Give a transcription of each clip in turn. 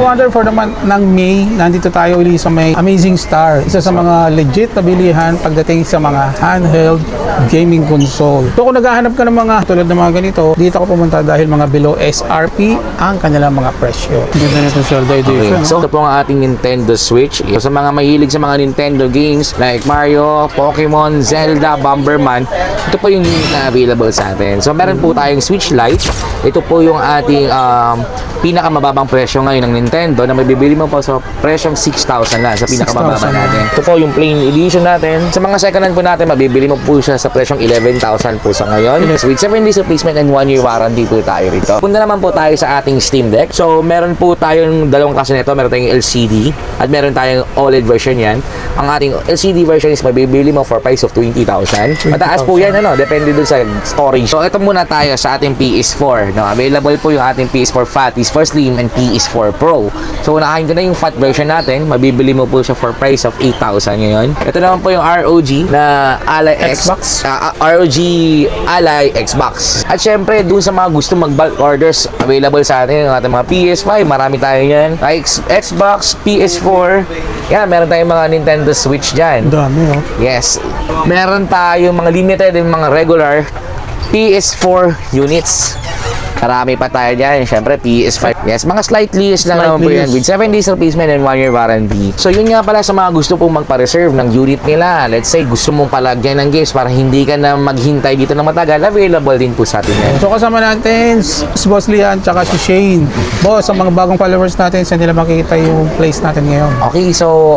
Wonder, for the month ng May, nandito tayo ulit sa may Amazing Star. Isa sa mga legit na bilihan pagdating sa mga handheld gaming console. So kung naghahanap ka ng mga tulad ng mga ganito, dito ako pumunta dahil mga below SRP ang kanilang mga presyo. Ganda na itong Zelda Edition. Okay. So ito po ang ating Nintendo Switch. So, sa mga mahilig sa mga Nintendo games like Mario, Pokemon, Zelda, Bomberman, ito po yung unit na available sa atin. So meron po tayong Switch Lite. Ito po yung ating pinakamababang presyo ngayon ng Nintendo na mabibili mo po sa presyong 6,000 lang sa pinakamababa natin. Ito po yung plain edition natin. Sa mga second hand po natin, mabibili mo po siya sa presyong 11,000 po sa ngayon. With 7 days replacement and 1 year warranty po tayo rito. Punta naman po tayo sa ating Steam Deck. So meron po tayong dalawang klase nito. Meron tayong LCD at meron tayong OLED version yan. Ang ating LCD version is mabibili mo for price of 20,000. Mataas po yan, depende dun sa storage. So ito muna tayo sa ating PS4. No, available po yung ating PS4 Fat, PS4 Slim, and PS4 Pro. So unahin ko na yung Fat version natin. Mabibili mo po siya for price of 8,000 ngayon. Ito naman po yung ROG na Ally Xbox. ROG Ally Xbox. At syempre, dun sa mga gusto mag-bulk orders, available sa atin yung ating mga PS5. Marami tayo yan. Xbox, PS4. Yan, meron tayong mga Nintendo Switch dyan. Dami, oh. Yes. Meron tayong mga limited and mga regular PS4 units. Marami pa tayo dyan. Siyempre, PS5. Yes, mga slight lease lang naman po yan. With 7 days replacement and 1 year warranty. So, yun nga pala sa mga gusto pong magpa-reserve ng unit nila. Let's say, gusto mong palagyan ng games para hindi ka na maghintay dito ng matagal. Available din po sa atin yan. So kasama natin si Boss Lian tsaka si Shane. Boss, sa mga bagong followers natin, saan nila makikita yung place natin ngayon? Okay, so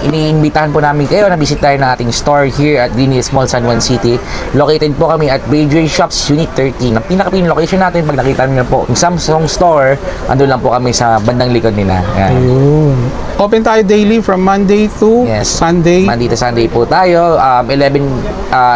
iniimbitahan po namin kayo na visit tayo ng ating store here at Greenhill Mall, San Juan City. Located po kami at Bayjoy Shops Unit 13. Ang pinaka-pin location natin, pag nakita niyo po yung Samsung store, andun lang po kami sa bandang likod nila. Yan. Ayun. Open tayo daily from Monday to Sunday. Monday to Sunday po tayo. 11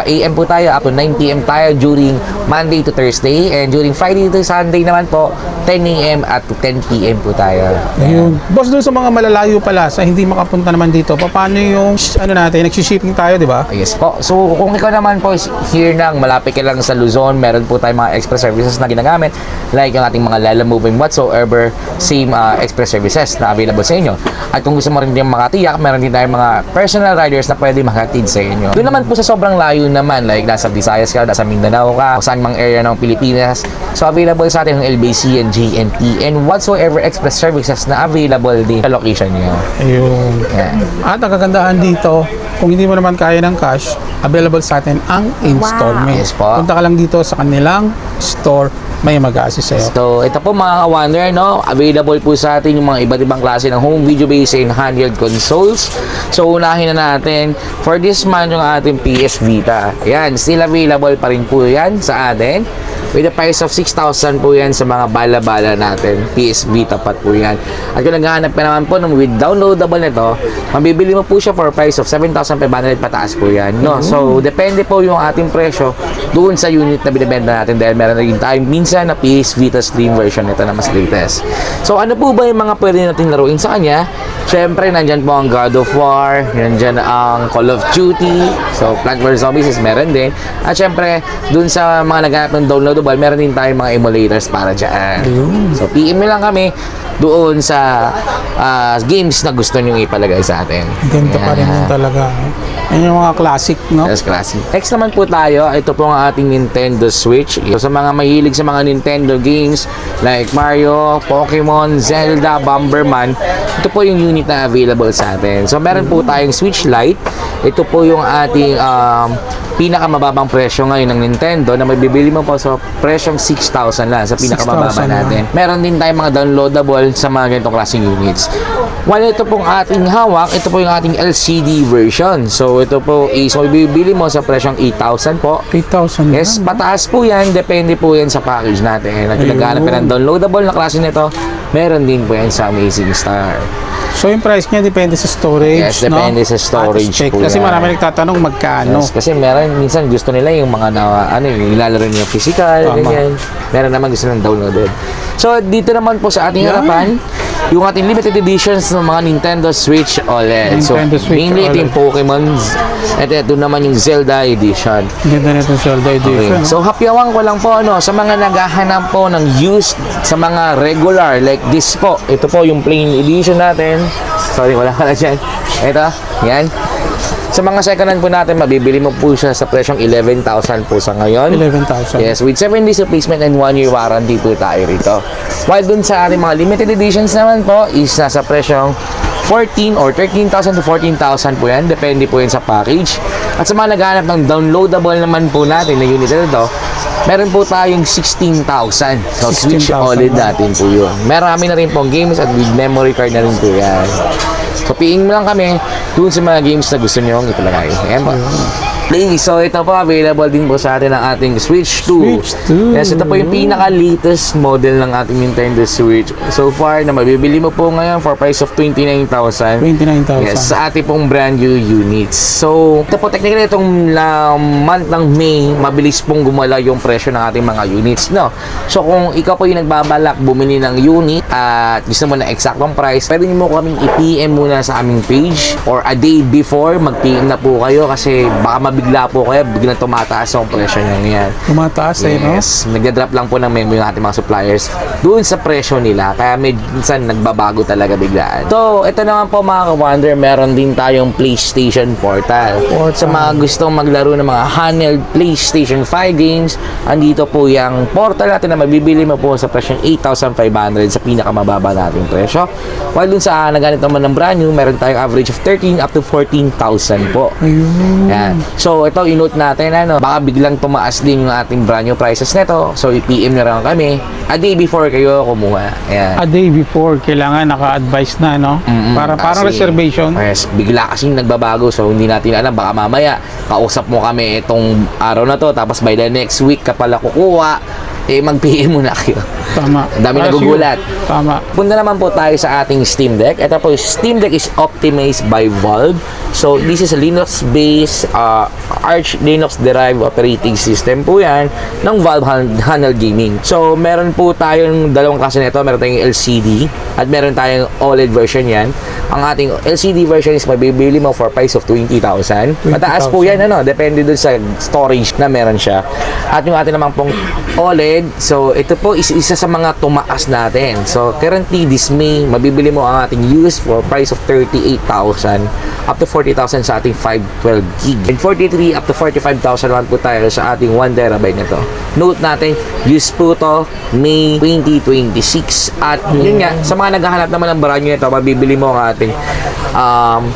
a.m. po tayo up to 9 p.m. tayo during Monday to Thursday. And during Friday to Sunday naman po, 10 a.m. at to 10 p.m. po tayo. Ayun. Boss, doon sa mga malalayo pala, sa hindi makapunta naman dito, paano yung, natin, nagsishipping tayo, di ba? Yes po. So, kung ikaw naman po is here nang malapit ka lang sa Luzon, meron po tayong mga express services na ginagamit. Like yung ating mga Lala Moving whatsoever, same express services na available sa inyo. At kung gusto mo rin din makatiyak, meron din tayong mga personal riders na pwede makatid sa inyo. Doon naman po sa sobrang layo naman, like nasa Visayas ka, nasa Mindanao ka, o saan mang area ng Pilipinas. So, available sa atin yung LBC and JNT and whatsoever express services na available din sa location niyo. Ayun. Yeah. At ang kagandahan dito, kung hindi mo naman kaya ng cash, available sa atin ang installment. Yes po. Punta ka lang dito sa kanilang store, may mag-assist sa'yo. So, ito po mga ka-wonder, available po sa atin yung mga iba't ibang klase ng home video based and handheld consoles. So, unahin na natin for this month yung ating PS Vita. Ayan, still available pa rin po yan sa atin. With the price of 6,000 po yan sa mga bala-bala natin. PS Vita pa po yan. At kung naghahanap ka naman po with downloadable nito, mabibili mo po siya for price of 7,500 pataas po yan. No? So, depende po yung ating presyo doon sa unit na binibenta natin dahil meron rin tayo minsan na PS Vita Slim version nito na mas latest. So, ano po ba yung mga pwede natin laruin sa kanya? Siyempre, nandyan po ang God of War, nandyan ang Call of Duty, so Plant vs. Zombies is meron din. At siyempre, dun sa mga naghanap ng downloadable, meron din tayong mga emulators para dyan. So, PM nyo lang kami doon sa games na gusto nyo ipalagay sa atin. Ganito pa rin yun talaga. Yan yung mga classic, no? Yes, classic. Next naman po tayo, ito po ang ating Nintendo Switch. So, sa mga mahilig sa mga Nintendo games like Mario, Pokemon, Zelda, Bomberman, ito po yung unit na available sa atin. So, meron po tayong Switch Lite. Ito po yung ating pinakamababang presyo ngayon ng Nintendo na mabibili mo po sa presyong 6,000 lang sa pinakamababa natin. Meron din tayong mga downloadable sa mga ganitong klaseng units. While ito pong ating hawak, ito po yung ating LCD version. So, ito po is mabibili mo sa presyong 8,000 po. 8,000 Yes, pataas po yan. Depende po yan sa package natin. At kung naghanap ka ng downloadable na klase nito, meron din po yan sa Amazing Star. So, yung price niya depende sa storage, yes, depende sa storage po kasi yan. marami nagtatanong magkano. Yes, kasi minsan gusto nila yung mga yung ilalaro niyo physical, ganyan. Meron naman gusto ng downloaded. So, dito naman po sa ating harapan, yung ating limited editions ng mga Nintendo Switch OLED. Nintendo Switch mainly ito OLED. yung Pokemon, at ito naman yung Zelda Edition. Ganda nito Zelda Edition. Okay. So, hapyawan ko lang po, sa mga naghahanap po ng used, sa mga regular, like this po. Ito po yung plain edition natin. Sorry, wala ka na dyan. Ito, yan. Sa mga second hand po natin, mabibili mo po siya sa presyong 11,000 po sa ngayon. 11,000. Yes, with 7 days replacement and 1 year warranty po tayo rito. While dun sa ating mga limited editions naman po, is nasa presyong 14 or 13,000 to 14,000 po yan. Depende po yan sa package. At sa mga naghahanap ng downloadable naman po natin na unit na ito, meron po tayong 16,000. So, Switch 16,000 OLED natin po yun. Marami na rin pong games at with memory card na rin po yan. So, piing mo lang kami dun sa mga games na gusto nyo ipalagay. Ayan po. Please, so ito po, available din po sa atin ang ating Switch 2. Switch 2. Yes, ito po yung pinaka-latest model ng ating Nintendo Switch. So far, na mabibili mo po ngayon for price of 29,000. 29,000. Yes, sa ating pong brand new units. So, ito po, technically, itong month ng May, mabilis pong gumala yung presyo ng ating mga units, no? So, kung ikaw po yung nagbabalak bumili ng unit at gusto mo na eksaktong price, pwede nyo mo kaming i-PM muna sa aming page or a day before, mag-PM na po kayo kasi baka mabigla po kayo, biglang tumataas yung presyo nyo yan. Tumataas no? Yes, nagda-drop lang po ng memo yung ating mga suppliers doon sa presyo nila, kaya minsan nagbabago talaga biglaan. So, ito naman po mga ka-wonder, meron din tayong PlayStation Portal. Sa mga gustong maglaro ng mga handheld PlayStation 5 games, andito po yung portal natin na mabibili mo po sa presyong 8,500 sa pinakamababa nating presyo. While dun sa naganit naman ng brand new, meron tayong average of 13 up to 14,000 po. Ayun. Yan. So, ito, i-note natin, baka biglang tumaas din yung ating brand new prices nito. So, i-PM na lang kami a day before kayo kumuha. Ayan. A day before, kailangan naka-advise na, no? Parang Kasi, reservation. Yes, bigla kasing nagbabago. So, hindi natin alam. Baka mamaya, kausap mo kami itong araw na to. Tapos, by the next week ka pala kukuha, mag-PM mo na kayo. Tama. Ang dami nagugulat. Tama. Punta naman po tayo sa ating Steam Deck. Ito po, Steam Deck is optimized by Valve. So, this is a Linux-based, Arch Linux-derived operating system po yan ng Valve Handheld Gaming. So, meron po tayong dalawang klase nito. Meron tayong LCD at meron tayong OLED version yan. Ang ating LCD version is mabibili mo for price of 20,000. Mataas po yan, depende dun sa storage na meron siya. At yung ating naman pong OLED, so ito po is isa sa mga tumaas natin. So currently this May, mabibili mo ang ating used for price of 38,000 up to 40,000 sa ating 512 gig. And 43 up to 45,000 po tayo sa ating 1 terabyte nito. Note natin, used po to May 2026. At yun nga, sa mga naghahanap naman ng brand new nito, mabibili mo ang ating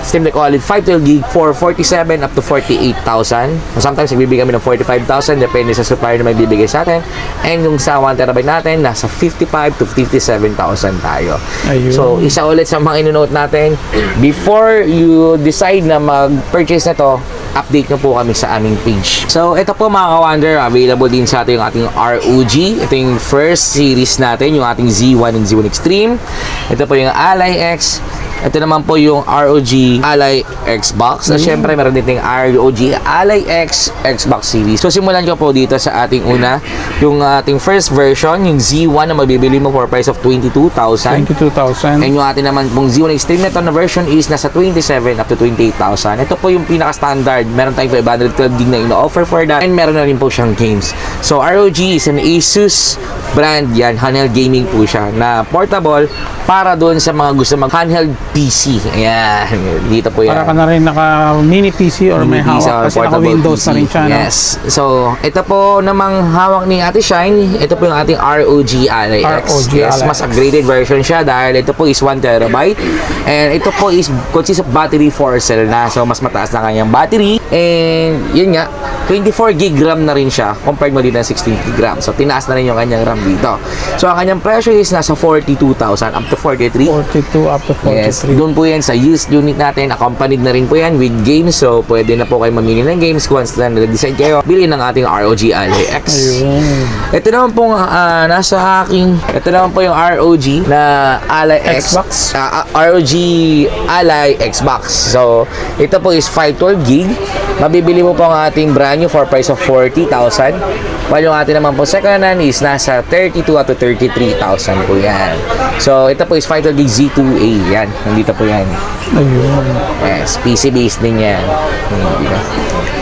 Steam Deck OLED 512 gig for 47 up to 48,000. Sometimes nagbibigay kami ng 45,000, depende sa supplier na may bibigay sa atin. And yung sa 1 terabyte natin, nasa 55 to 57,000 tayo. Ayun. So, isa ulit sa mga ino-note natin, before you decide na mag-purchase na to, update nyo po kami sa aming page. So, ito po mga ka-wonder, available din sa ating ROG. Ito yung first series natin, yung ating Z1 and Z1 Extreme. Ito po yung Ally X. Ito naman po yung ROG Ally Xbox. At syempre, meron din yung ROG Ally X Xbox series. So, simulan ko po dito sa ating una. Yung ating first version, yung Z1 na mabibili mo for price of 22,000. 22,000. And yung ating naman pong Z1 Extreme nito na version is nasa 27 up to 28,000. Ito po yung pinaka-standard. Meron tayong 512 gig na ino-offer for that. And meron na rin po siyang games. So, ROG is an Asus brand yan. Handheld gaming po siya na portable para doon sa mga gusto mag-handheld PC. Ayan. Dito po yan. Para ka na rin naka-mini PC or may Mini PC hawak or kasi portable naka-Windows PC. na rin siya. No? Yes. So, ito po namang hawak ni Ate Shine. Ito po yung ating ROG Ally X. ROG Yes, Ally mas X. upgraded version siya dahil ito po is 1 terabyte. And ito po is consists of battery 4 cell na. So, mas mataas na kanyang battery. And, yun nga, 24 gig RAM na rin siya compared mo dito ng 16 gig RAM. So, tinaas na rin yung kanyang RAM dito. So, ang kanyang presyo is nasa 42,000 up to 43. 42 up to 43. Yes, doon po yan sa used unit natin. Accompanied na rin po yan with games. So, pwede na po kayo mamili ng games. Once na nag-decide kayo, bilhin ng ating ROG Ally X. Ayun. Ito naman pong nasa aking, ito naman po yung ROG na Ally X. Xbox. ROG Ally Xbox. So, ito po is 512 gig. Mabibili mo po ang ating brand new for price of 40,000. While yung ating naman po second hand is nasa 32 up to 33,000 po yan. So, ito po is Fighter Geek Z2A. Yan, nandito po yan. Ayun. Yes, PC based din yan. Diba?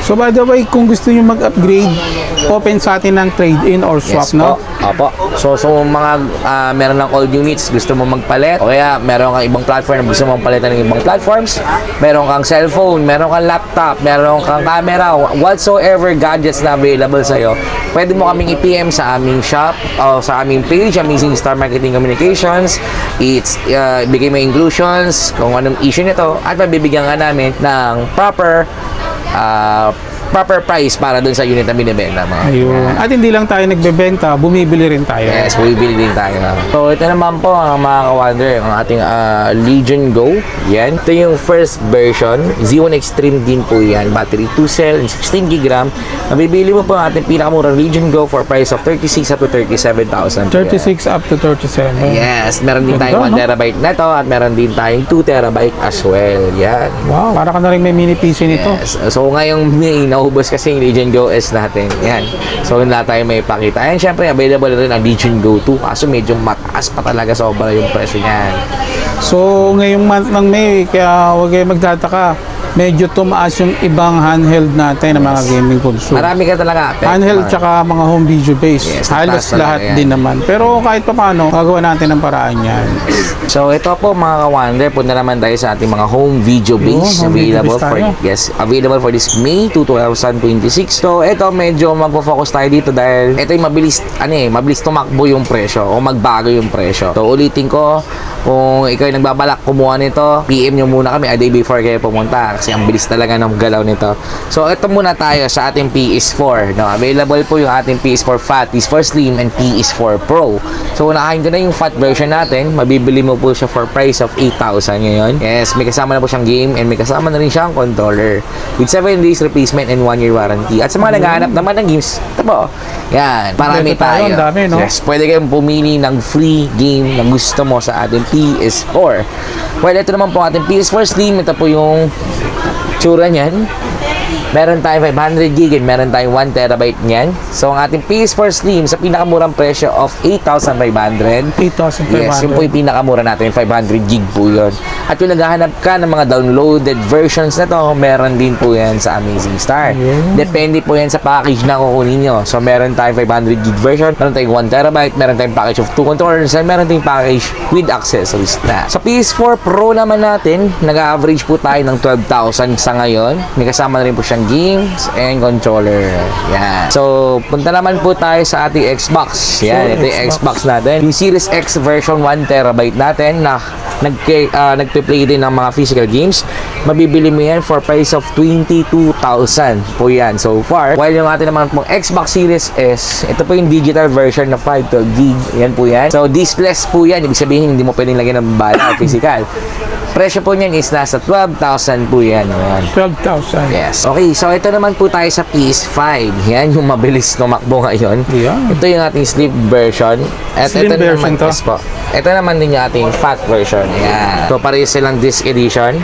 So by the way, kung gusto nyo mag-upgrade, open sa atin ng trade-in or swap, Yes no? po. Opo. So mga meron ng old units, gusto mo magpalit, o kaya meron kang ibang platform, gusto mo palitan ng ibang platforms, meron kang cellphone, meron kang laptop, meron kang camera, whatsoever gadgets na available sa'yo, pwede mo kaming i-PM sa aming shop o sa aming page, Amazing Star Marketing Communications. It's bigay mo inclusions, kung anong issue nito, at mabibigyan ka namin ng proper price para dun sa unit na binibenta mo. Ayun. At hindi lang tayo nagbebenta, bumibili rin tayo. Yes, bibili din tayo. So, ito naman po ang mga ka-wonder, ang ating Legion Go. Yan. Ito yung first version. Z1 Extreme din po yan. Battery 2 cell and 16 GB RAM. Mabibili mo po ang ating pinakamurang Legion Go for price of 36 up to 37,000. 36 up to 37. Yes, meron din Ganda, tayong 1 no? terabyte na to at meron din tayong 2 terabyte as well. Yan. Wow, para ka na rin may mini PC nito. Yes. So ngayong May, naubos kasi yung Legion Go S natin. Yan. So wala tayo may pakita. And syempre, available rin ang Legion Go 2. Kaso medyo mataas pa talaga, sobra yung presyo niyan. So ngayong month ng May, kaya huwag kayo magtataka, medyo tumaas yung ibang handheld natin ng mga gaming console. Marami ka talaga. Handheld tsaka mga home video base. Yes, Halos taas talaga lahat yan. din naman. Pero kahit pa paano, gagawa natin ng paraan yan. So ito po mga ka-wonder, punta naman tayo sa ating mga home video base home video available base for tayo. available for this May 2026. So ito medyo magfo-focus tayo dito dahil ito yung mabilis tumakbo yung presyo o magbago yung presyo. So ulitin ko, kung ikaw ay nagbabalak kumuha nito, PM nyo muna kami a day before kayo pumunta kasi ang bilis talaga ng galaw nito. So ito muna tayo sa ating PS4. No, available po yung ating PS4 Fat, PS4 Slim, and PS4 Pro. So unahin ko na yung Fat version natin. Mabibili mo po siya for price of 8,000 ngayon. Yes, may kasama na po siyang game and may kasama na rin siyang controller with 7 days replacement and 1 year warranty. At sa mga naghahanap naman ng games, ito po. Yan, marami Kompleto tayo, tayo. ang dami, no? Yes, pwede kayong pumili ng free game na gusto mo sa ating PS4. Well, ito naman po ating PS4 Slim. Ito po yung tsura niyan. Meron tayong 500 GB and meron tayong 1 terabyte niyan. So, ang ating PS4 Slim sa pinakamurang presyo of 8,500. 8,500. Yes, yun po yung pinakamura natin, 500 gig po yun. At kung naghahanap ka ng mga downloaded versions na to, meron din po yan sa Amazing Star. Yeah. Depende po yan sa package na kukunin nyo. So, meron tayong 500 gig version, meron tayong 1 terabyte, meron tayong package of 2 controllers, and meron tayong package with accessories na. Sa PS4 Pro naman natin, nag-average po tayo ng 12,000 sa ngayon. May kasama na rin po siyang games and controller. Yan. So, punta naman po tayo sa ating Xbox. Yan, ito yung Xbox natin. Yung Series X version 1 terabyte natin na nagpe-play din ng mga physical games. Mabibili mo yan for price of 22,000 po yan so far. While yung atin naman pong Xbox Series S, ito po yung digital version na 512 gig. Yan po yan. So, diskless po yan. Ibig sabihin, hindi mo pwedeng lagyan ng bala physical. Presyo po niyan is nasa 12,000 po yan. Ayan. 12,000. Yes. Okay, so ito naman po tayo sa PS5. Yan yung mabilis tumakbo ngayon. Yeah. Ito yung ating slim version. At Slim ito version naman, to? yes po. Ito naman din yung ating fat version. Yan. So, parehas silang disc edition.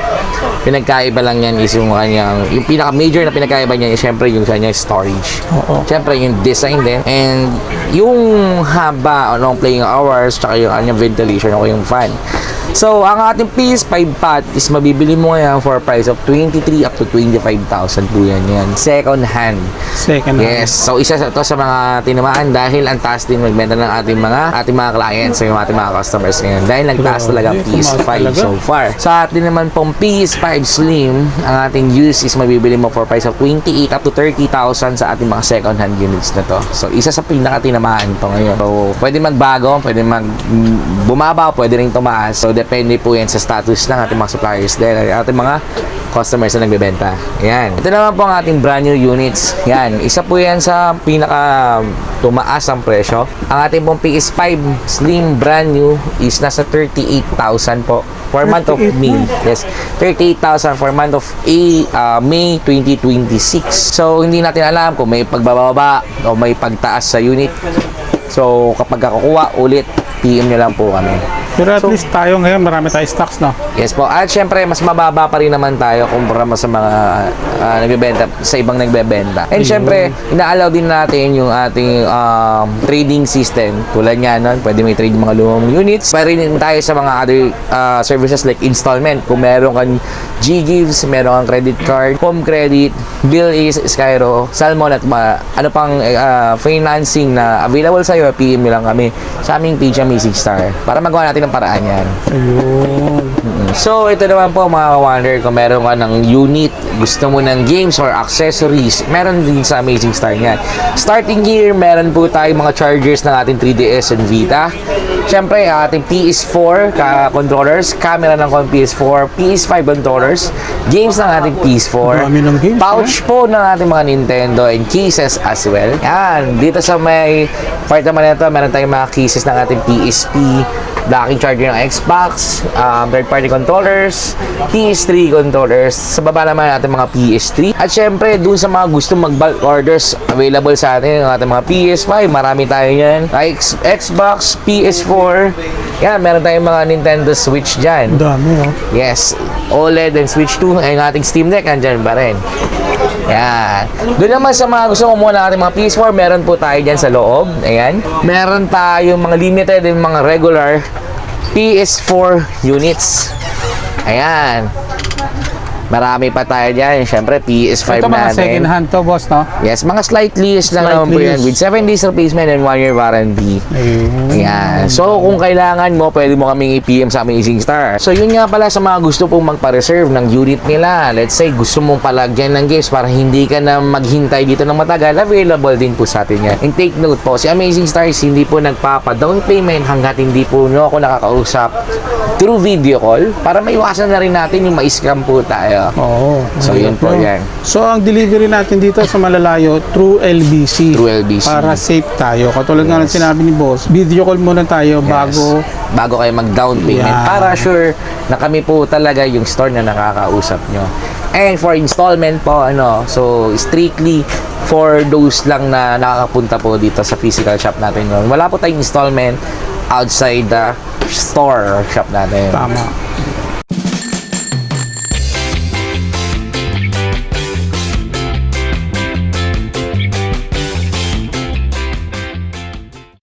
Pinagkaiba lang yan is yung kanyang, yung pinaka-major na pinagkaiba niya is syempre yung kanyang storage. Oo. Syempre yung design din. And yung haba o long playing hours, tsaka yung kanyang ventilation o yung fan. So, ang ating PS5 Fat is mabibili mo ngayon for a price of 23 up to 25,000 po yan. Second hand. Second hand. Yes. So, isa sa to sa mga tinamaan dahil ang taas din magbenta ng ating mga clients, yung ating mga customers ngayon. Dahil nagtaas talaga ang PS5 so far. Sa atin naman pong PS5 Slim, ang ating use is mabibili mo for a price of 28 up to 30,000 sa ating mga second hand units na to. So, isa sa pinaka-tinamaan to ngayon. So, pwede magbago, pwede bumaba, pwede rin tumaas. So, depende po yan sa status ng ating mga suppliers din, ating mga customers na nagbebenta. Yan. Ito naman po ang ating brand new units. Yan. Isa po yan sa pinaka tumaas ang presyo. Ang ating pong PS5 Slim brand new is nasa 38,000 po for month of May. Yes. 38,000 for month of May 2026. So, hindi natin alam kung may pagbababa o may pagtaas sa unit. So, kapag kakukuha ulit, PM nyo lang po kami. Pero at least tayo ngayon, marami tayong stocks, no? Yes po. At syempre, mas mababa pa rin naman tayo kumpara sa mga nagbebenta, sa ibang nagbebenta. And syempre, ina-allow din natin yung ating trading system. Tulad nga nun, pwede may trade mga lumang units. Pwede rin tayo sa mga other services like installment. Kung meron kang G-Gives, meron kang credit card, home credit, Bill is Skyro, Salmon at ano pang financing na available sa'yo, PM nyo lang kami sa aming page Amazing Star para magawa natin ang paraan yan. Ayun. So, ito naman po mga ka-wonder, kung meron ka ng unit, gusto mo ng games or accessories, meron din sa Amazing Star yan. Starting gear, meron po tayong mga chargers ng ating 3DS and Vita. Siyempre, ating PS4 controllers, camera ng PS4, PS5 controllers, games ng ating PS4, Dami ng games, pouch po ng ating mga Nintendo and cases as well. Yan, dito sa may part naman nito, meron tayong mga cases ng ating PSP, docking charger ng Xbox, third-party controllers, PS3 controllers, sa baba naman natin mga PS3. At syempre, dun sa mga gusto mag-bulk orders, available sa atin ang ating mga PS5, marami tayo yan. Xbox, PS4, yan, meron tayong mga Nintendo Switch dyan. Ang dami, oh. Yes, OLED and Switch 2, ay ating Steam Deck, andyan pa rin. Yan. Doon naman sa mga gusto kumuha ng ating mga PS4, meron po tayo dyan sa loob. Ayan. Meron tayong mga limited and mga regular PS4 units. Ayan. Marami pa tayo dyan. Siyempre, PS5 Ito mga natin. second hand to, boss, no? Yes, mga slightly used lang Slight naman po yan. lease. With 7 days replacement and 1 year warranty. Ayun. Ayan. So, kung kailangan mo, pwede mo kaming i-PM sa Amazing Star. So, yun nga pala sa mga gusto pong magpa-reserve ng unit nila. Let's say, gusto mong palagyan ng games para hindi ka na maghintay dito ng matagal. Available din po sa atin yan. And take note po, si Amazing Stars hindi po nagpapa-down payment hanggat hindi po nyo ako nakakausap through video call para maiwasan na rin natin yung ma-scam po tayo. Oo. So, yun po yan. So, ang delivery natin dito sa Malalayo, through LBC. Through LBC. Para safe tayo. Katulad nga ng sinabi ni boss, video call muna tayo bago kayo mag-down payment. Yeah. Para sure na kami po talaga yung store na nakakausap nyo. And for installment po, so strictly for those lang na nakakapunta po dito sa physical shop natin. Wala po tayong installment outside the store or shop natin. Tama.